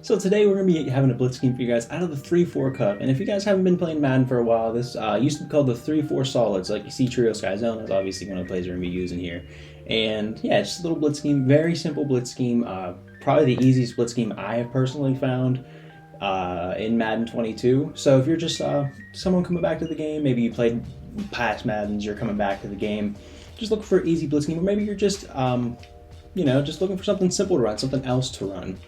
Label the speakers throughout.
Speaker 1: So today we're going to be having a blitz scheme for you guys out of the 3-4 Cup. And if you guys haven't been playing Madden for a while, this used to be called the 3-4 Solids. Like you see Trio Sky Zone is obviously one of the plays we're going to be using here. And yeah, it's just a little blitz scheme, very simple blitz scheme. Probably the easiest blitz scheme I have personally found in Madden 22. So if you're just someone coming back to the game, maybe you played past Maddens, you're coming back to the game, just look for an easy blitz scheme. Or maybe you're just, just looking for something simple to run, something else to run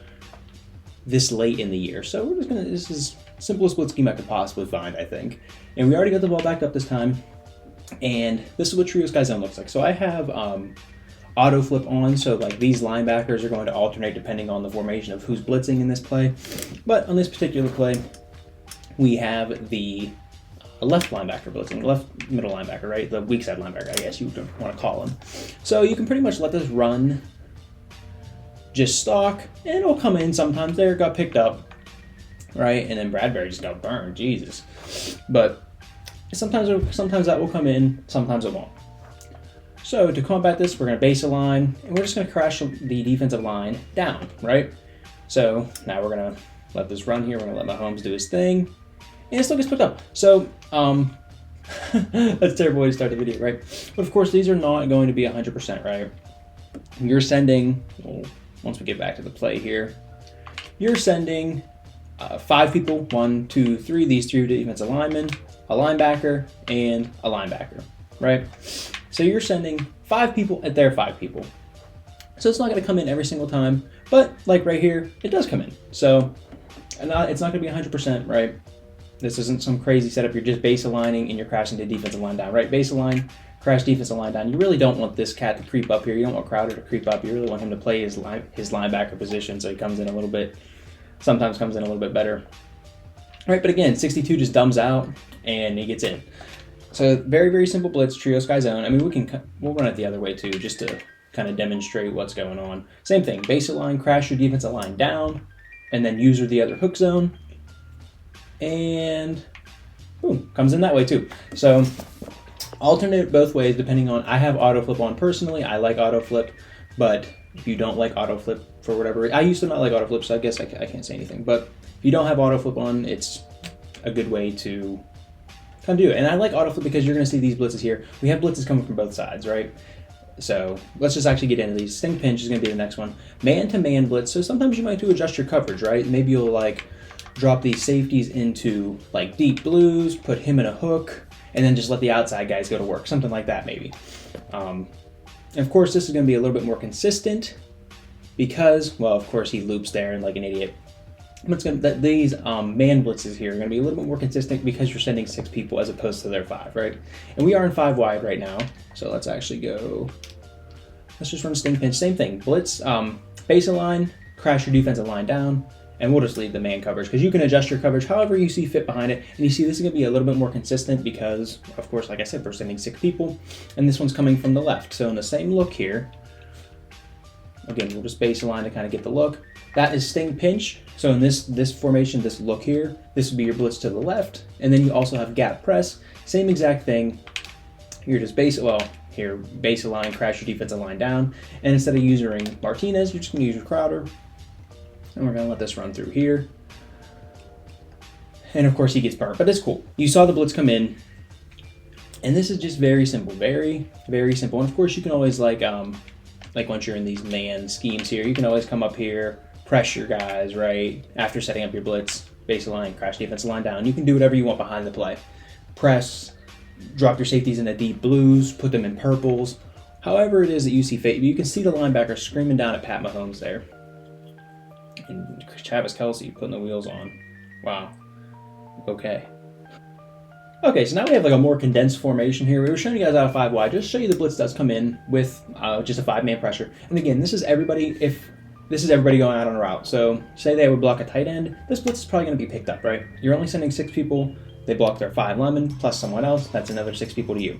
Speaker 1: this late in the year. So we're just this is the simplest blitz scheme I could possibly find, I think. And we already got the ball back up this time. And this is what Trio Sky Zone looks like. So I have auto flip on, so like these linebackers are going to alternate depending on the formation of who's blitzing in this play. But on this particular play, we have the left linebacker blitzing, left middle linebacker, right? The weak side linebacker, I guess you would want to call him. So you can pretty much let this run just stock, and it'll come in sometimes. There, got picked up, right? And then Bradbury just got burned, Jesus. But sometimes that will come in, sometimes it won't. So to combat this, we're going to base a line, and we're just going to crash the defensive line down, right? So now we're going to let this run here. We're going to let Mahomes do his thing, and it still gets picked up. So that's a terrible way to start the video, right? But of course, these are not going to be 100%, right? You're sending, well, once we get back to the play here, you're sending 5 people, 1, 2, 3, these 3 defensive linemen, a linebacker, and a linebacker, right? So you're sending 5 people at their 5 people. So it's not going to come in every single time, but like right here, it does come in. So it's not going to be 100%, right? This isn't some crazy setup. You're just base aligning and you're crashing the defensive line down, right? Base align, crash defensive line down. You really don't want this cat to creep up here. You don't want Crowder to creep up. You really want him to play his linebacker position, so he comes in a little bit, sometimes comes in a little bit better. Right, but again, 62 just dumbs out and he gets in. So very, very simple blitz, Trio Sky Zone. I mean, we'll run it the other way too, just to kind of demonstrate what's going on. Same thing, base line, crash your defensive line down, and then user the other hook zone, and boom, comes in that way too. So alternate both ways depending on, I have auto flip on personally. I like auto flip, but if you don't like auto flip for whatever reason, I used to not like auto flip, so I guess I can't say anything. But if you don't have auto flip on, it's a good way to kind of do it. And I like auto flip because you're going to see these blitzes here. We have blitzes coming from both sides, right? So let's just actually get into these. Sting pinch is going to be the next one. Man-to-man blitz. So sometimes you might adjust your coverage, right? Maybe you'll like drop these safeties into like deep blues, put him in a hook, and then just let the outside guys go to work. Something like that maybe. And of course, this is going to be a little bit more consistent because, well, of course, he loops there and like an idiot. But these man blitzes here are going to be a little bit more consistent because you're sending 6 people as opposed to their 5, right? And we are in 5 wide right now. So let's actually go. Let's just run Sting pinch. Same thing. Blitz, base a line, crash your defensive line down, and we'll just leave the man coverage because you can adjust your coverage however you see fit behind it. And you see this is going to be a little bit more consistent because, of course, like I said, we're sending 6 people, and this one's coming from the left. So in the same look here, again, we'll just base a line to kind of get the look. That is Sting pinch. So in this formation, this look here, this would be your blitz to the left. And then you also have gap press. Same exact thing. You're just base a line, crash your defensive line down. And instead of using Martinez, you're just going to use your Crowder. And we're going to let this run through here. And of course he gets burnt, but it's cool. You saw the blitz come in. And this is just very simple, very, very simple. And of course you can always like once you're in these man schemes here, you can always come up here, press your guys, right? After setting up your blitz, base line, crash defensive line down. You can do whatever you want behind the play. Press, drop your safeties into deep blues, put them in purples. However it is that you see fit, you can see the linebacker screaming down at Pat Mahomes there. And Travis Kelce putting the wheels on. Wow. Okay. Okay, so now we have like a more condensed formation here. We were showing you guys out of 5 wide. Just to show you the blitz does come in with just a 5-man pressure. And again, this is everybody going out on a route. So say they would block a tight end, this blitz is probably going to be picked up, right? You're only sending 6 people. They block their 5 linemen plus someone else. That's another 6 people to you.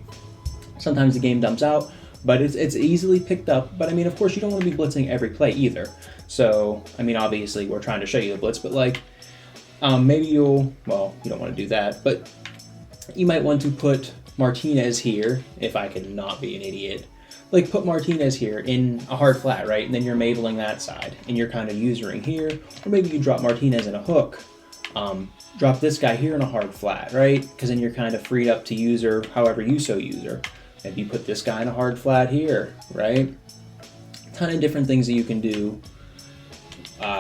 Speaker 1: Sometimes the game dumps out, but it's easily picked up. But I mean, of course, you don't want to be blitzing every play either. So, I mean, obviously, we're trying to show you the blitz, but like, maybe you don't want to do that, but you might want to put Martinez here, if I could not be an idiot, like put Martinez here in a hard flat, right? And then you're mabling that side, and you're kind of usering here. Or maybe you drop Martinez in a hook. Drop this guy here in a hard flat, right? Because then you're kind of freed up to user however you so user. Maybe you put this guy in a hard flat here, right? Ton of different things that you can do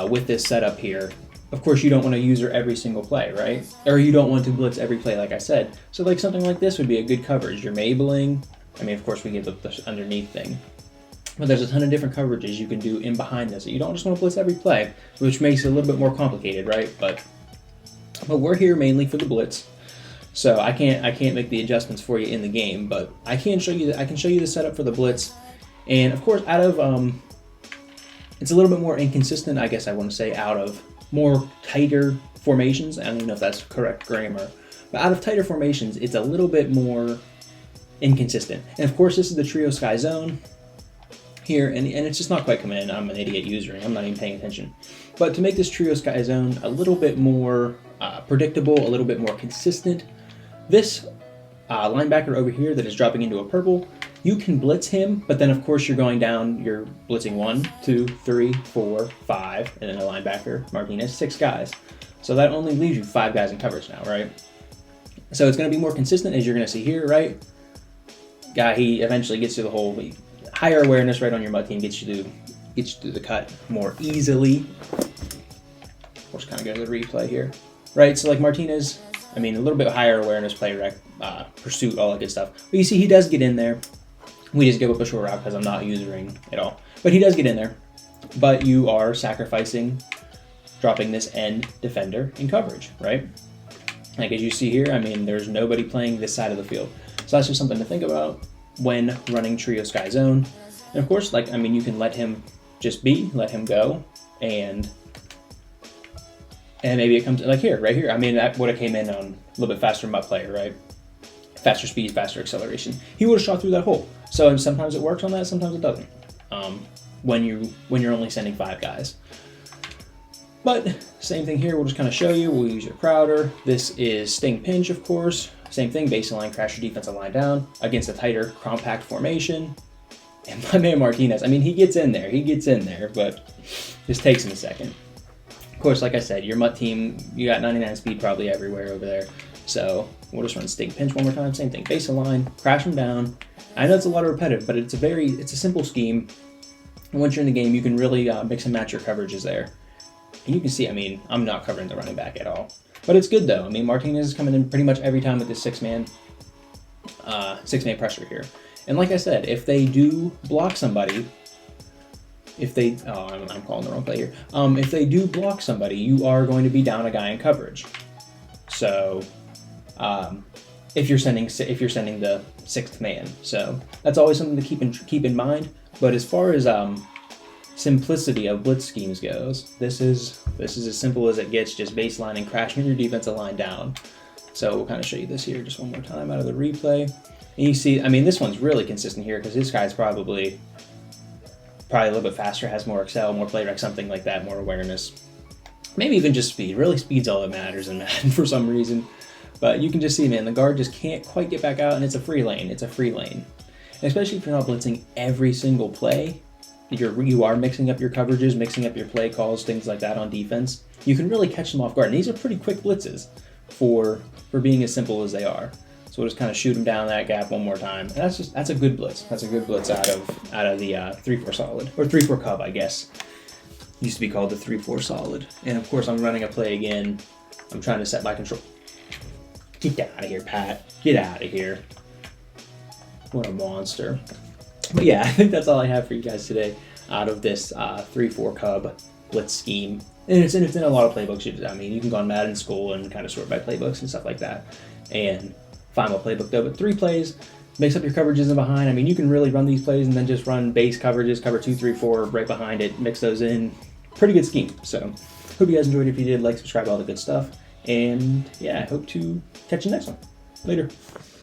Speaker 1: with this setup here. Of course, you don't want to user every single play, right? Or you don't want to blitz every play, like I said. So like something like this would be a good coverage. You're mabling. I mean, of course, we get the underneath thing. But there's a ton of different coverages you can do in behind this. You don't just want to blitz every play, which makes it a little bit more complicated, right? But we're here mainly for the blitz. So I can't make the adjustments for you in the game, but I can show you the setup for the blitz. And of course, out of it's a little bit more inconsistent, I guess I want to say, out of more tighter formations. I don't even know if that's correct grammar, but out of tighter formations, it's a little bit more inconsistent. And of course, this is the trio sky zone here, and it's just not quite coming in. I'm an idiot usering. I'm not even paying attention. But to make this trio sky zone a little bit more predictable, a little bit more consistent, this linebacker over here that is dropping into a purple, you can blitz him, but then of course you're going down, you're blitzing 1, 2, 3, 4, 5, and then a linebacker, Martinez, 6 guys. So that only leaves you 5 guys in coverage now, right? So it's going to be more consistent, as you're going to see here, right? Guy, he eventually gets to the hole. Higher awareness right on your mud team gets you to the cut more easily. Of course, kind of go to the replay here, right? So like Martinez, I mean, a little bit higher awareness, play rec, pursuit, all that good stuff. But you see, he does get in there. We just give up a short route because I'm not usering it all. But he does get in there. But you are sacrificing dropping this end defender in coverage, right? Like as you see here, I mean, there's nobody playing this side of the field. So that's just something to think about when running trio sky zone. And of course, like, I mean, you can let him just be, let him go, and maybe it comes like here, right here. I mean, that would have came in on a little bit faster mud player, right? Faster speed, faster acceleration. He would have shot through that hole. So sometimes it works on that, sometimes it doesn't. When you're only sending 5 guys. But same thing here. We'll just kind of show you. We'll use your Crowder. This is sting pinch, of course. Same thing. Baseline, crash your defensive line down against a tighter, compact formation. And my man Martinez, I mean, he gets in there, but this takes him a second. Of course, like I said, your mutt team, you got 99 speed probably everywhere over there. So we'll just run sting pinch one more time. Same thing. Baseline, crash them down. I know it's a lot of repetitive, but it's a simple scheme. And once you're in the game, you can really mix and match your coverages there. And you can see, I mean, I'm not covering the running back at all. But it's good, though. I mean, Martinez is coming in pretty much every time with this six-man pressure here. And like I said, if they do block somebody, I'm calling the wrong play here. If they do block somebody, you are going to be down a guy in coverage. So if you're sending the 6th man. So that's always something to keep in mind. But as far as simplicity of blitz schemes goes, this is as simple as it gets, just baseline and crashing your defensive line down. So we'll kind of show you this here just one more time out of the replay. And you see, I mean, this one's really consistent here because this guy's probably a little bit faster, has more excel, more play rec, something like that, more awareness. Maybe even just speed. Really, speed's all that matters in Madden for some reason. But you can just see, man, the guard just can't quite get back out, and it's a free lane. It's a free lane. And especially if you're not blitzing every single play, you are mixing up your coverages, mixing up your play calls, things like that on defense. You can really catch them off guard. And these are pretty quick blitzes for being as simple as they are. So we'll just kind of shoot them down that gap one more time. And that's a good blitz. That's a good blitz out of the 3-4 solid, or 3-4 cub, I guess. Used to be called the 3-4 solid. And of course, I'm running a play again. I'm trying to set my control. Get out of here, Pat. Get out of here. What a monster. But yeah, I think that's all I have for you guys today out of this 3-4 cub blitz scheme. And it's in a lot of playbooks. I mean, you can go on Madden School and kind of sort by playbooks and stuff like that. And find a playbook though, but 3 plays, mix up your coverages in behind. I mean, you can really run these plays and then just run base coverages, cover 2, 3, 4 right behind it, mix those in. Pretty good scheme. So hope you guys enjoyed. If you did, like, subscribe, all the good stuff. And yeah, I hope to catch you next one. Later.